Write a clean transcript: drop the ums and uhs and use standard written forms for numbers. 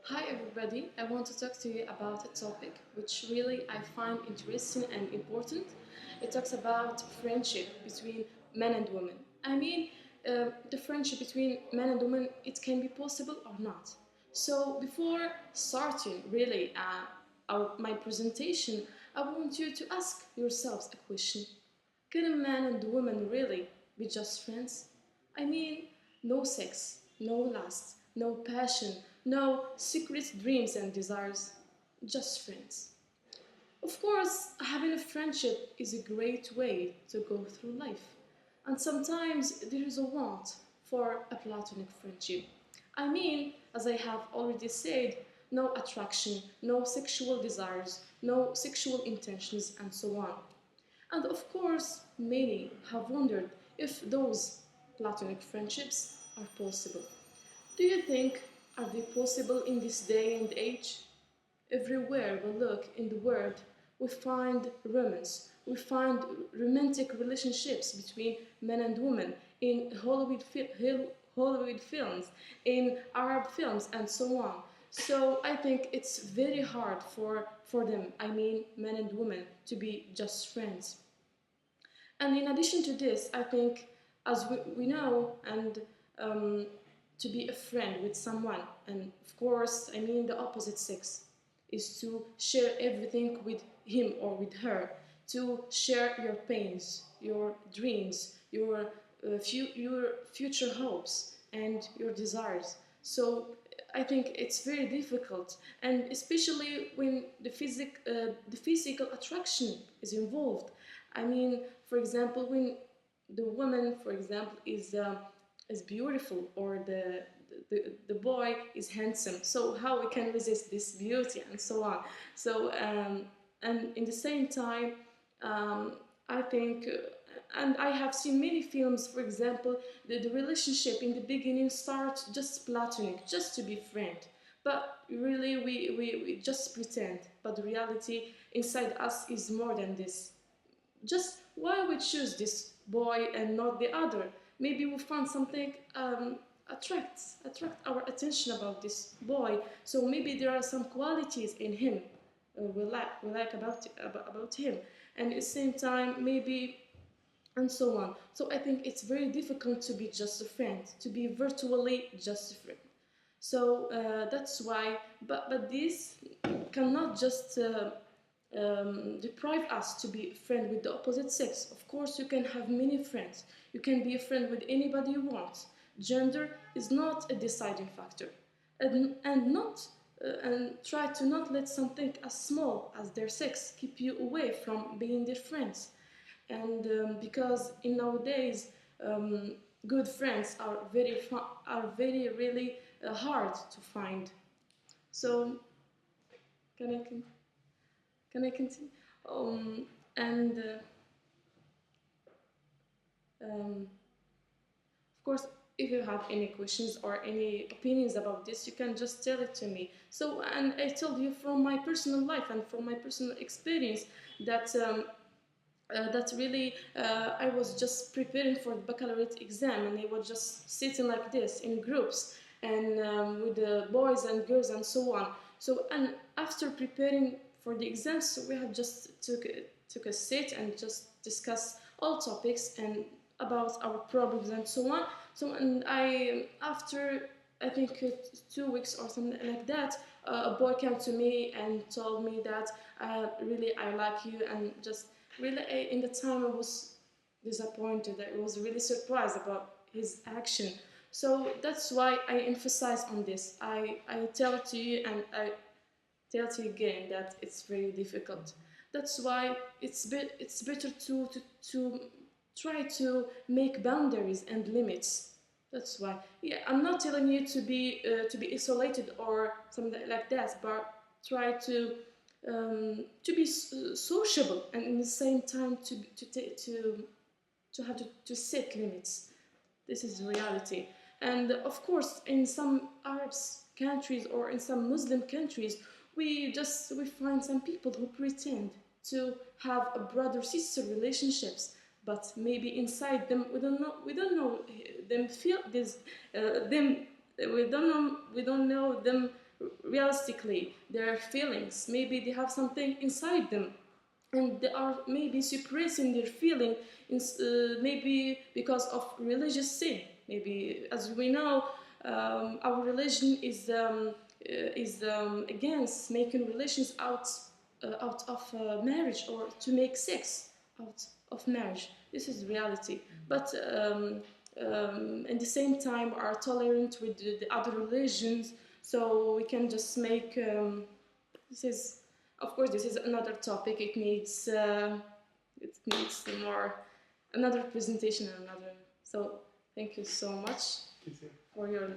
Hi everybody, I want to talk to you about a topic which really I find interesting and important. It talks about friendship between men and women. The friendship between men and women, it can be possible or not. So before starting really my presentation, I want you to ask yourselves a question. Can a man and a woman really be just friends? I mean, no sex, no lust, no passion, no secret dreams and desires, just friends. Of course, having a friendship is a great way to go through life. And sometimes there is a want for a platonic friendship. As I have already said, no attraction, no sexual desires, no sexual intentions, and so on. And of course, many have wondered if those platonic friendships are possible. Do you think are they possible in this day and age? Everywhere we look in the world, we find romance, we find romantic relationships between men and women in Hollywood films, in Arab films, and so on. So I think it's very hard for them, men and women, to be just friends. And in addition to this, I think, as we know, and to be a friend with someone, and of course, the opposite sex, is to share everything with him or with her, to share your pains, your dreams, your future hopes, and your desires. So I think it's very difficult, and especially when the physical attraction is involved. For example, when the woman, for example, is beautiful, or the boy is handsome, so how we can resist this beauty and so on. And in the same time, I think, and I have seen many films, for example, the relationship in the beginning starts just platonic, just to be friend. But really, we just pretend. But the reality inside us is more than this. Just why we choose this boy and not the other? Maybe we find something attract our attention about this boy. So maybe there are some qualities in him we like about him, and at the same time maybe, and so on. So I think it's very difficult to be just a friend, to be virtually just a friend. So that's why, but this cannot just deprive us to be a friend with the opposite sex. Of course, you can have many friends. You can be a friend with anybody you want. Gender is not a deciding factor, and try to not let something as small as their sex keep you away from being their friends. And because in nowadays, good friends are very really hard to find. So can I can I continue? Um, and Of course, if you have any questions or any opinions about this, you can just tell it to me. So, and I told you from my personal life and from my personal experience that I was just preparing for the baccalaureate exam, and I was just sitting like this in groups, and with the boys and girls and so on. So, and after preparing for the exams, so we have just took a sit and just discuss all topics and about our problems and so on. So, and I after I think 2 weeks or something like that, a boy came to me and told me that really I like you, and just really in the time I was disappointed. I was really surprised about his action. So that's why I emphasize on this. I tell it to you, and I tell it to you again that it's very difficult. That's why it's better to try to make boundaries and limits. That's why. Yeah, I'm not telling you to be isolated or something like that, but try to be sociable, and in the same time to have to set limits. This is reality. And of course, in some Arab countries or in some Muslim countries, we find some people who pretend to have a brother-sister relationships, but maybe inside them we don't know them feel this them we don't know them realistically their feelings. Maybe they have something inside them and they are maybe suppressing their feeling maybe because of religious sin. Maybe, as we know, our religion is against making relations out of marriage, or to make sex out of marriage. This is reality. But at the same time are tolerant with the other religions, so we can just make this is, of course, this is another topic. It needs more another presentation and another. So thank you so much for your